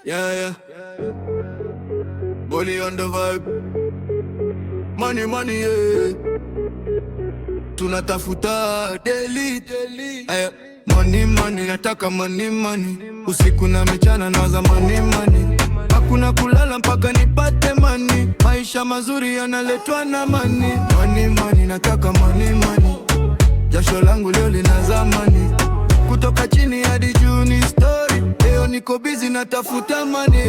Yeah. Bully on the vibe. Money, yeah. Tunatafuta daily. Money, nataka money. Usiku na mchana nawaza money. Hakuna kulala mpaka nipate money. Maisha mazuri yanaletwa na money. Money, nataka money. Jasho langu leo lina zamani. Kutoka chini hadi juu ni story. Leo niko busy natafuta money.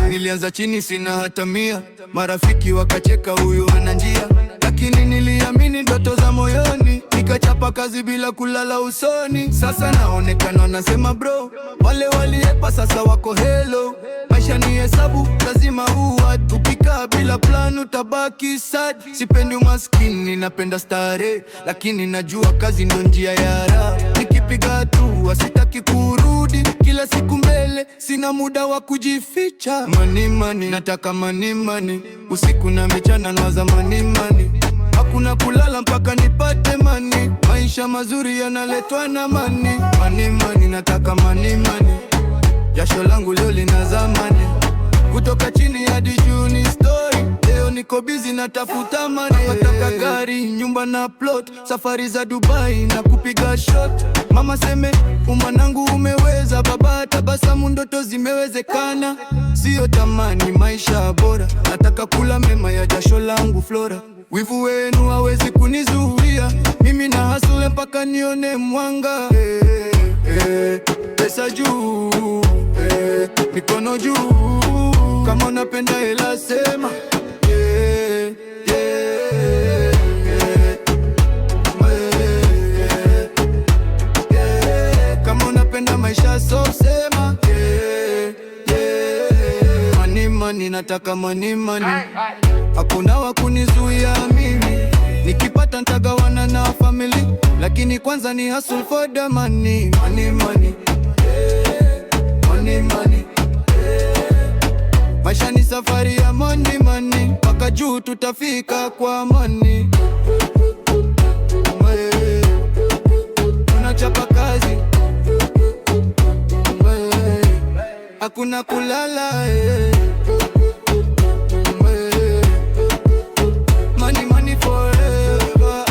Nilianza chini sina hata 100. Marafiki wakacheka huyu ana njia. Lakini niliamini ndoto za moyoni. Nikachapa kazi bila kulala usoni. Sasa naonekana nasema bro. Wale waliepa sasa wako hello. Maisha ni hesabu, lazima uwad. Ukikaa bila plan utabaki sad. Sipendi umaskini, napenda stare. Lakini najua kazi ndo njia ya raha. Nikipiga hatua sitaki kurudi. Kila siku mbele, sina muda wa kujificha. Money, nataka money. Usiku na mchana nawaza money. Hakuna kulala mpaka nipate money. Maisha mazuri yanaletwa na money. Money, nataka money. Jasho langu leo lina zamani. Kutoka chini hadi juu ni story. Leo niko busy natafuta money. Nataka gari, nyumba na plot. Safari za Dubai na kupiga shot. Mama seme mwanangu umeweza. Baba tabasamu ndoto zimewezekana. Sio tamani maisha bora. Nataka kula mema ya jasho langu Flora. Wivu wenu hawezi kunizuia. Mimi na hustle mpaka nione mwanga. Pesa juu, mikono juu. Kama unapenda hela sema. Kama unapenda maisha so sema. Money, nataka money. Hakuna wa kunizuia mimi. Nikipata nitagawana na family. Lakini kwanza ni hustle for the money. Money. Maisha ni safari ya money. Mpaka juu tutafika kwa money. Tunachapa kazi. Hakuna kulala. Money forever.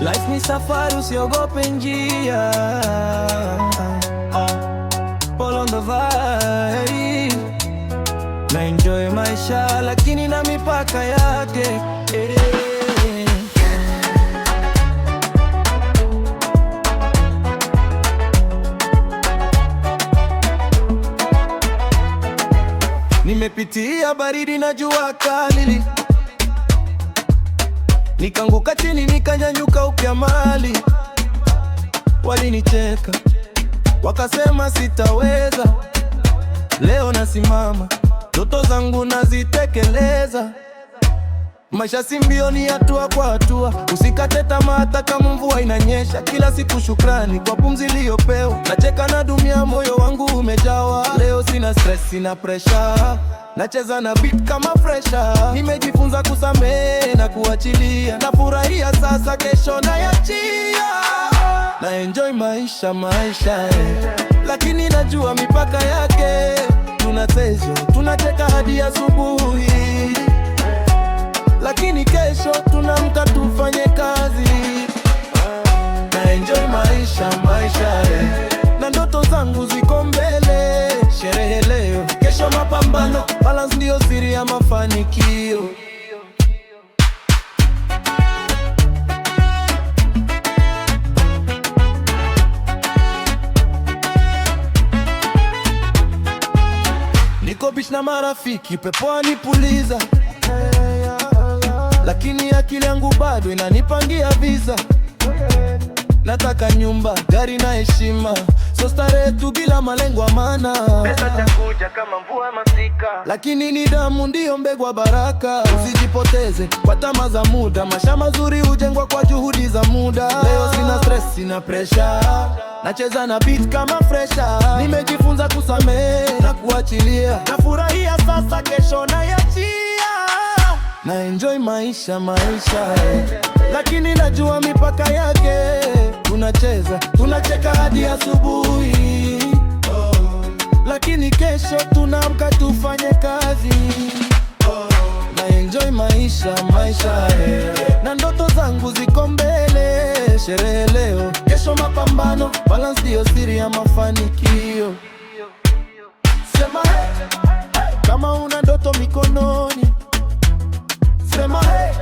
Life ni safari, usiogope njia. Follow the vibe. Na enjoy maisha lakini na mipaka yake. Nimepitia baridi na jua kali. Nikanguka chini nikanyanyuka upya mali. Walinicheka wakasema sitaweza. Leo nasimama, ndoto zangu nazitekeleza. Maisha si mbio, ni hatua kwa hatua. Usikate tamaa hata kama mvua inanyesha. Kila siku shukrani kwa pumzi niliyopewa. Nacheka na dunia, moyo wangu umejawa. Leo sina stress, sina pressure. Nacheza na beat kama fresha. Nimejifunza kusamehe na kuachilia. Nafurahia sasa, kesho nayachia. Na enjoy maisha. Lakini najua mipaka yake. Tunacheka hadi asubuhi. Lakini kesho tunamka tufanye kazi. Na enjoy maisha. Na ndoto zangu ziko mbele. Sherehe leo, kesho mapambano. Balance ndio siri ya mafanikio. Niko beach na marafiki, pepo anipuliza. Lakini akili yangu bado inanipangia visa. Nataka nyumba, gari na heshima. So starehe tu bila malengo amana. Pesa takuja kama mvua masika. Lakini nidhamu ndio mbegu wa baraka. Usijipoteze kwa tamaa za muda. Maisha mazuri hujengwa kwa juhudi za muda. Leo sina stress, sina pressure. Nacheza na beat kama fresha. Nimejifunza kusamehe kuachilia. Nafurahia sasa, kesho naiachia. Na enjoy maisha lakini najua mipaka yake. Tunacheza, tunacheka hadi asubuhi, lakini kesho tunaamka tufanye kazi. Na enjoy maisha na ndoto zangu ziko mbele. Sherehe leo, kesho mapambano. Balance ndio siri ya mafanikio. Sema hey, kama una ndoto mikononi. Sema hey,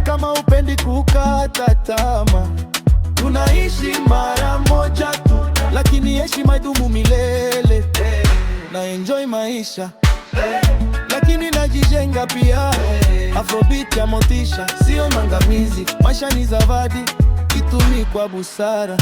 kama upendi kukata tamaa. Tunaishi mara moja tu, lakini heshima idumu milele. Na enjoy maisha lakini najijenga pia. Afrobeat ya motisha, sio mangamizi. Maisha ni zawadi, itumie kwa busara.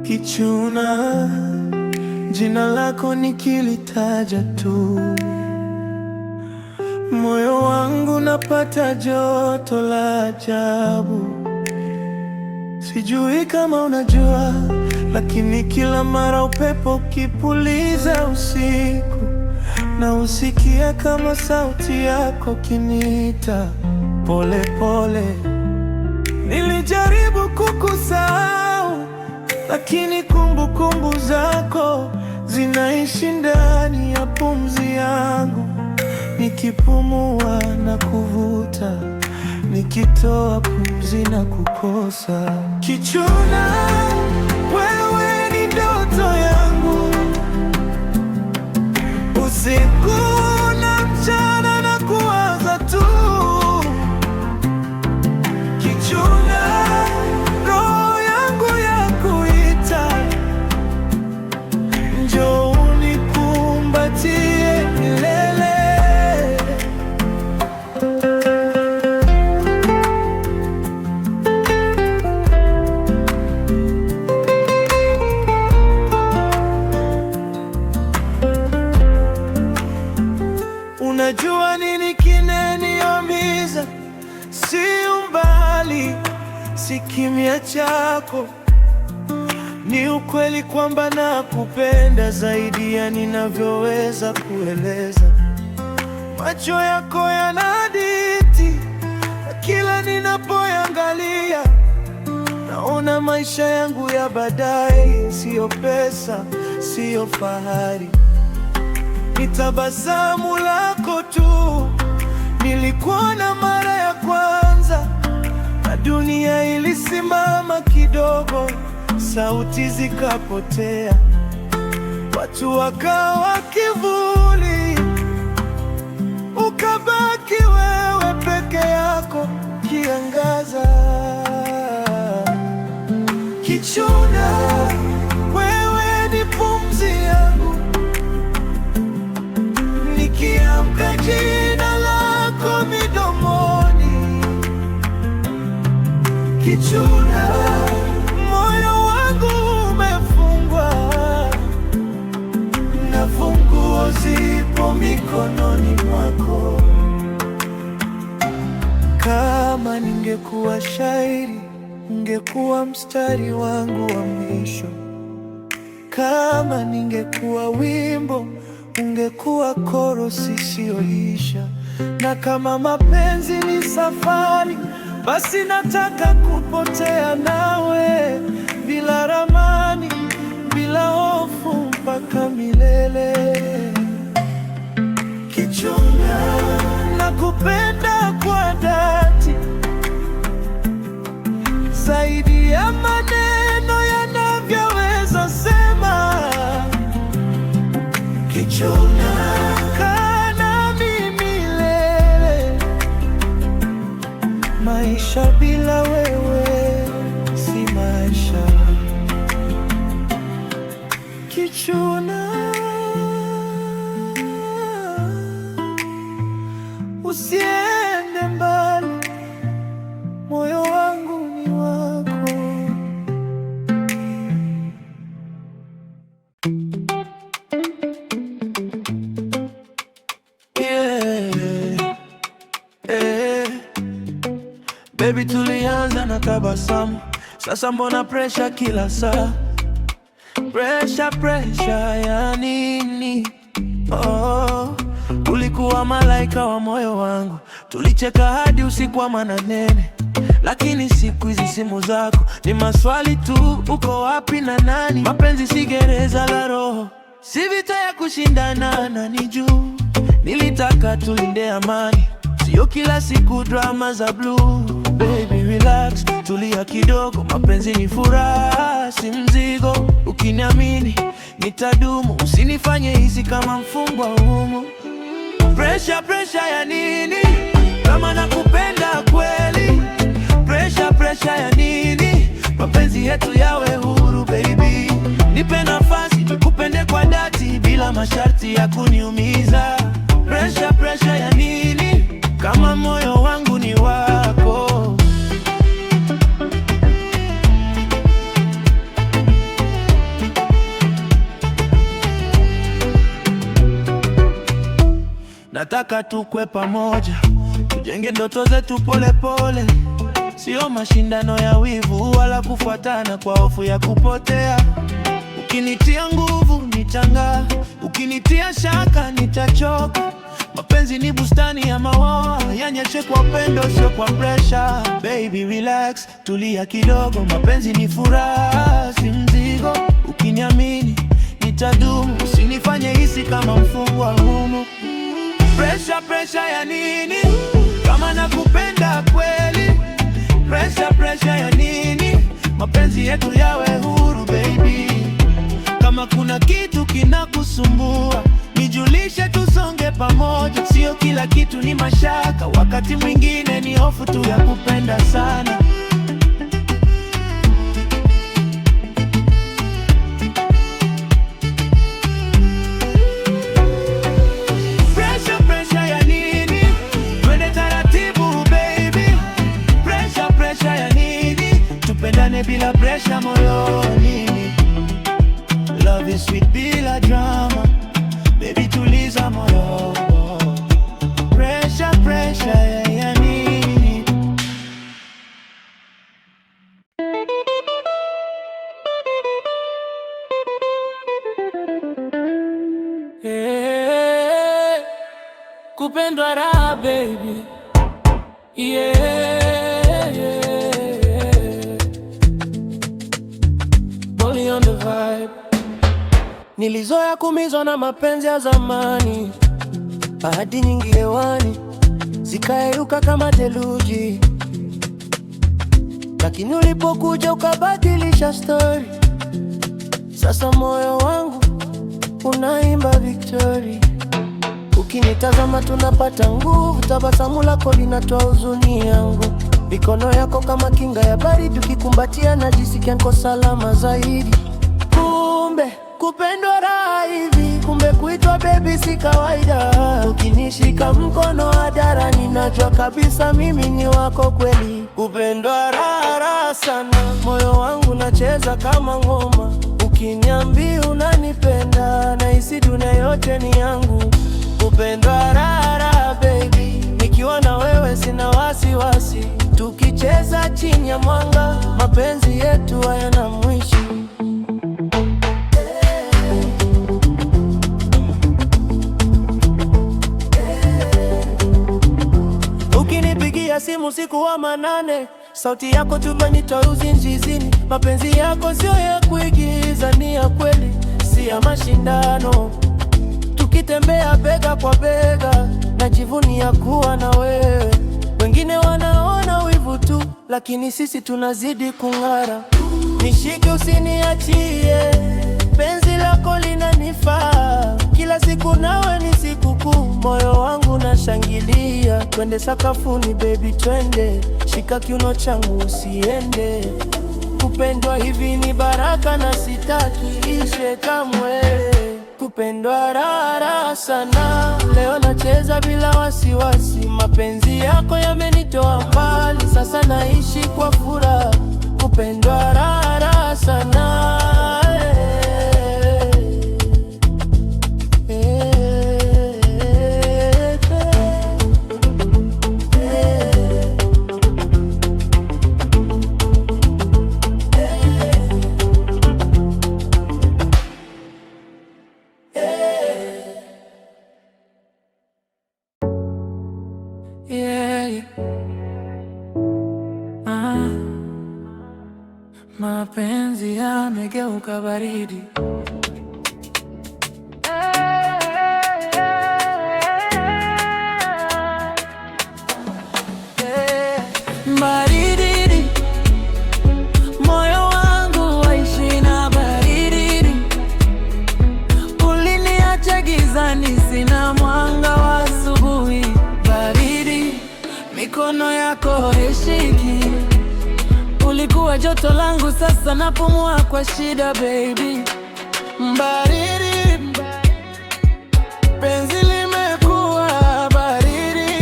Kichuna, jina lako nikilitaja tu, moyo wangu napata joto la ajabu. Sijui kama unajua, lakini kila mara upepo ukipuliza usiku, na usikia kama sauti yako kiniita pole pole. Nilijaribu kukusahau, lakini kumbukumbu zako zinaishi ndani ya pumzi yangu. Nikipumua na kuvuta, nikitoa pumzi na kukosa. Kichuna, wewe ni ndoto yangu, usiku na mchana na kuwaza tu. Kichuna, roho yangu ya kuita, njoo unikumbatie milele. Unajua nini kinaniumiza? Si umbali, si kimya chako. Ni ukweli kwamba nakupenda zaidi ya ninavyoweza kueleza. Macho yako yana hadithi, na kila ninapoangalia naona maisha yangu ya baadaye. Sio pesa, sio fahari, ni tabasamu lako tu. Nilikuona mara ya kwanza na dunia ilisimama kidogo, sauti zikapotea, watu wakawa kivuli, ukabaki wewe peke yako kiangaza. Kichuna, wewe ni pumzi yangu, nikiamka jina lako midomoni. Kichuna, moyo wangu umefungwa, na funguo zipo mikononi mwako. Kama ningekuwa shairi, ungekuwa mstari wangu wa mwisho. Kama ningekuwa wimbo, ungekuwa chorus isiyoisha. Na kama mapenzi ni safari, basi nataka kupotea nawe, bila ramani, bila hofu, mpaka milele. Kichuna, nakupenda kwa dhati, zaidi ya maneno yanavyoweza sema. Kichuna, kaa nami milele. Maisha bila wewe si maisha. unanichuna, usiende mbali, moyo wangu ni wako. Baby, tulianza na tabasamu, sasa mbona pressure kila saa? Pressure ya nini? Oh, ulikuwa malaika wa moyo wangu, tulicheka hadi usiku wa manane. Lakini siku hizi simu zako ni maswali tu, uko wapi na nani? Mapenzi si gereza la roho, si vita ya kushindana na ni juu. Nilitaka tulinde amani, sio kila siku drama za blue. Baby relax, tulia kidogo, mapenzi ni furaha, si mzigo. Ukiniamini nitadumu, usinifanye hizi kama mfungwa humu. Pressure ya nini kama nakupenda kweli? Pressure ya nini? Mapenzi yetu yawe huru baby. Nipe nafasi nikupende kwa dhati, bila masharti ya kuniumiza. Pressure ya nini kama moyo wangu ni wako? Nataka tukwe pamoja, tujenge ndoto zetu pole pole. Sio mashindano ya wivu wala kufuatana kwa hofu ya kupotea. Ukinitia nguvu nitang'aa, ukinitia shaka nitachoka. Mapenzi ni bustani ya maua, yanyeshe kwa upendo sio kwa pressure. Baby relax, tulia kidogo, mapenzi ni furaha, si mzigo. Ukiniamini nitadumu, usinifanye hisi kama mfungwa humu. Pressure ya nini kama nakupenda kweli? Pressure ya nini? Mapenzi yetu yawe huru baby. Kama kuna kitu kinakusumbua nijulishe, tusonge pamoja. Sio kila kitu ni mashaka, wakati mwingine ni hofu tu ya kupenda sana. Pressure ya nini? Twende taratibu baby. Pressure ya nini? Tupendane bila pressure moyoni. Love is sweet bila drama, baby tuliza moyo. Pressure ya nini? Hey, kupendwa raha baby. Only on the vibe. Nilizoea kumizwa na mapenzi ya zamani, ahadi nyingi hewani zikaeruka kama theluji. Lakini ulipokuja ukabadilisha story, sasa moyo wangu unaimba victory. Ukinitazama tunapata nguvu, tabasamu lako linatoa huzuni yangu. Mikono yako kama kinga ya baridi, ukikumbatia najisikia niko salama zaidi. Kumbe kupendwa raha hivi, kumbe kuitwa baby si kawaida. Ukinishika mkono hadharani, najua kabisa mimi ni wako kweli. Kupendwa raha sana, moyo wangu nacheza kama ngoma. Ukiniambia unanipenda, nahisi dunia yote ni yangu. Kupendwa raha baby, nikiwa na wewe sina wasiwasi. Tukicheza chini ya mwanga, mapenzi yetu hayana mwisho. Ukinipigia simu usiku wa manane, sauti yako tumenitoa uzingizini. Mapenzi yako sio ya kuigiza, ni ya kweli, si ya mashindano. Tukitembea bega kwa bega, najivunia kuwa na wewe. Wengine wanaona wivu tu, lakini sisi tunazidi kung'ara. Nishike usiniachie, penzi lako linanifaa. Kila siku nawe ni sikukuu, moyo wangu nashangilia. Twende sakafuni baby twende, shika kiuno changu usiende. Kupendwa hivi ni baraka na sitaki ishe kamwe. Kupendwa raha sana, leo nacheza bila wasiwasi. Mapenzi yako yamenitoa mbali, sasa naishi kwa furaha. Kupendwa raha sana. Mapenzi yamegeuka baridi. Baridi, moyo wangu waishi na baridi. Uliniacha gizani, sina mwanga wa asubuhi. Baridi, mikono yako haishiki. Ulikuwa joto langu, sasa napumua kwa shida baby. Baridi, penzi limekuwa baridi.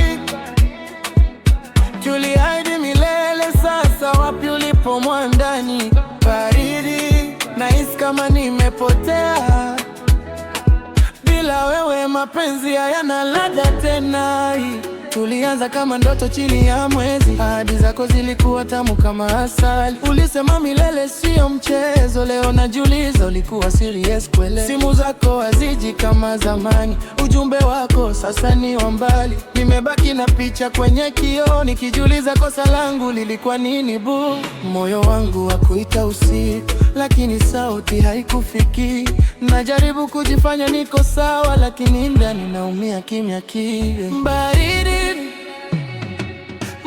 Tuliahidi milele, sasa wapi ulipo mwandani? Baridi, nahisi kama nimepotea. Bila wewe mapenzi hayana ladha tena. Tulianza kama ndoto chini ya mwezi, ahadi zako zilikuwa tamu kama asali. Ulisema milele sio mchezo, leo najiuliza ulikuwa serious kweli? Simu zako haziji kama zamani, ujumbe wako sasa ni wa mbali. Nimebaki na picha kwenye kioo, nikijiuliza kosa langu lilikuwa nini bu. Moyo wangu wakuita usiku, lakini sauti haikufiki. Najaribu kujifanya niko sawa, lakini ndani naumia kimya kimya. Baridi,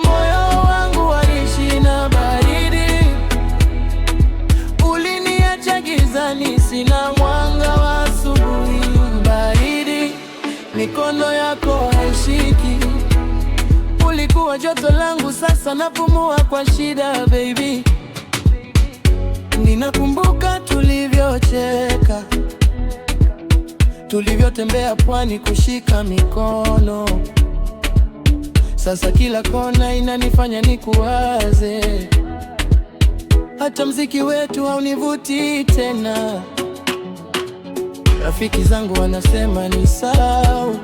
moyo wangu waishi na baridi. Uliniacha gizani, sina mwanga wa asubuhi. Baridi, mikono yako haishiki. Ulikuwa joto langu, sasa napumua kwa shida baby. Ninakumbuka tulivyocheka, tulivyotembea pwani kushika mikono. Sasa kila kona inanifanya nikuwaze. Hata mziki wetu haunivuti tena. Rafiki zangu wanasema ni sawa,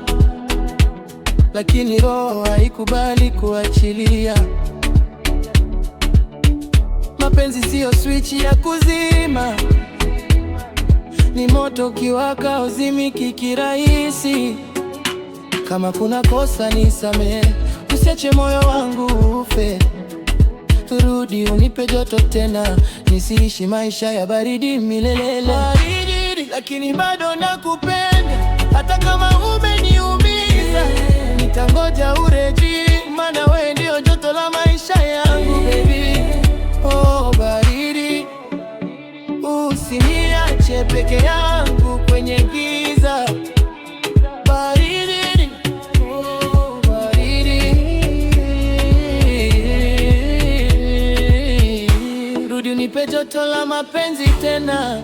lakini roho haikubali kuachilia. Mapenzi siyo switch ya kuzima, ni moto ukiwaka uzimiki kirahisi. Kama kuna kosa nisamehe, usiache moyo wangu ufe. Rudi unipe joto tena, nisiishi maisha ya baridi milele. Baridi, lakini bado nakupenda, hata kama umeniumiza. Nitangoja ureji, maana wewe ndio joto la maisha yangu baby. Oh baridi, usiniache peke yangu kwenye giza. Baridi, oh baridi, rudi unipe joto la mapenzi tena.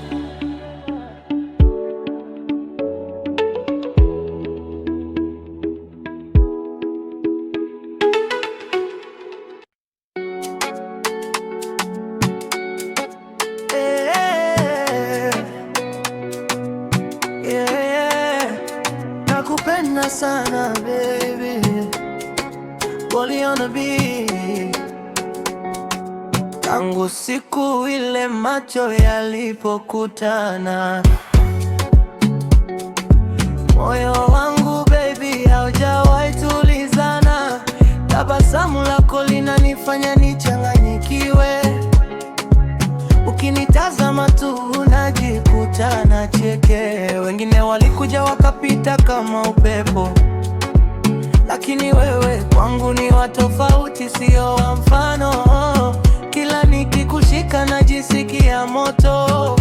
Nakupenda sana baby, waliona bi. Tangu siku ile macho yalipokutana, moyo wangu baby haujawahi tulizana. Tabasamu lako linanifanya nichanganyikiwe. Ukinitazama tu najikuta nacheke. Wengine walikuja wakapita kama upepo, lakini wewe kwangu ni wa tofauti, sio wa mfano. Kila nikikushika najisikia moto,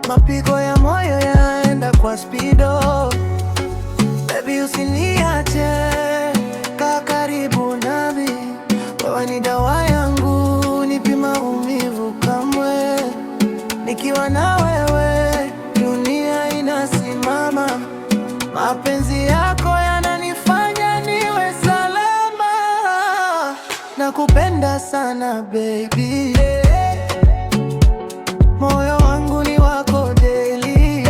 mapigo ya moyo yaenda kwa speedo. Baby usiniache, kaa karibu nami. Wewe ni dawa yangu, nipi maumivu. Nikiwa na wewe dunia inasimama, mapenzi yako yananifanya niwe salama. Nakupenda sana baby, moyo wangu ni wako daily.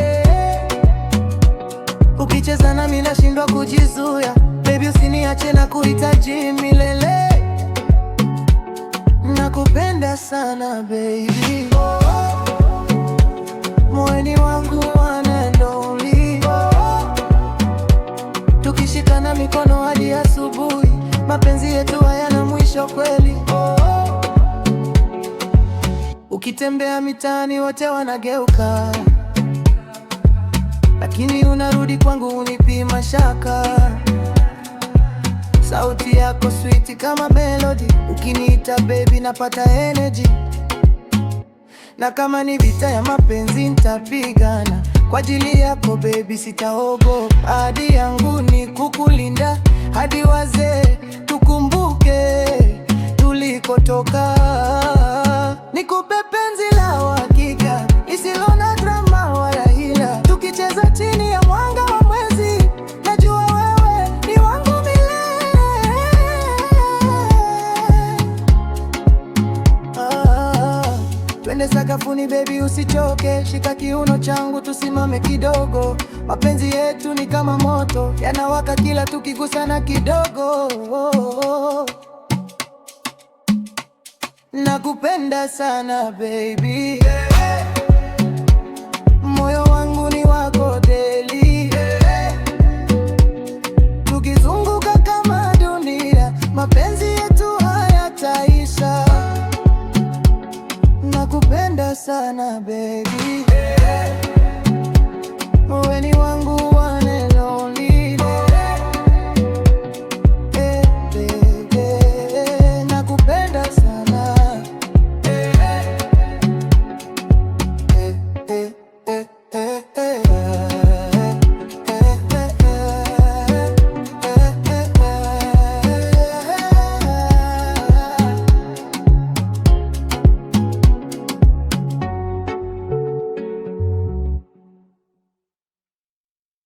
Ukicheza nami nashindwa kujizuia, baby usiniache na kuhitaji milele. Nakupenda sana baby, moyoni wangu one and only. Tukishikana mikono hadi asubuhi, mapenzi yetu hayana mwisho kweli. Ukitembea mitaani wote wanageuka, lakini unarudi kwangu unipi mashaka. Sauti yako sweet kama melody, ukiniita baby napata energy. Na kama ni vita ya mapenzi nitapigana, kwa ajili yako baby sitaogopa. Ahadi yangu ni kukulinda hadi wazee, tukumbuke tulikotoka. Nikupe penzi la uhakika lisilo na drama wala hila, tukicheza chini ya mwanga wa mwezi, najua wewe ni wangu milele. Twende sakafuni baby usichoke, shika kiuno changu tusimame kidogo. Mapenzi yetu ni kama moto, yanawaka kila tukigusana kidogo. Nakupenda sana baby, moyo wangu ni wako daily. Tukizunguka kama dunia, mapenzi yetu hayataisha. Nakupenda sana baby, moyoni wangu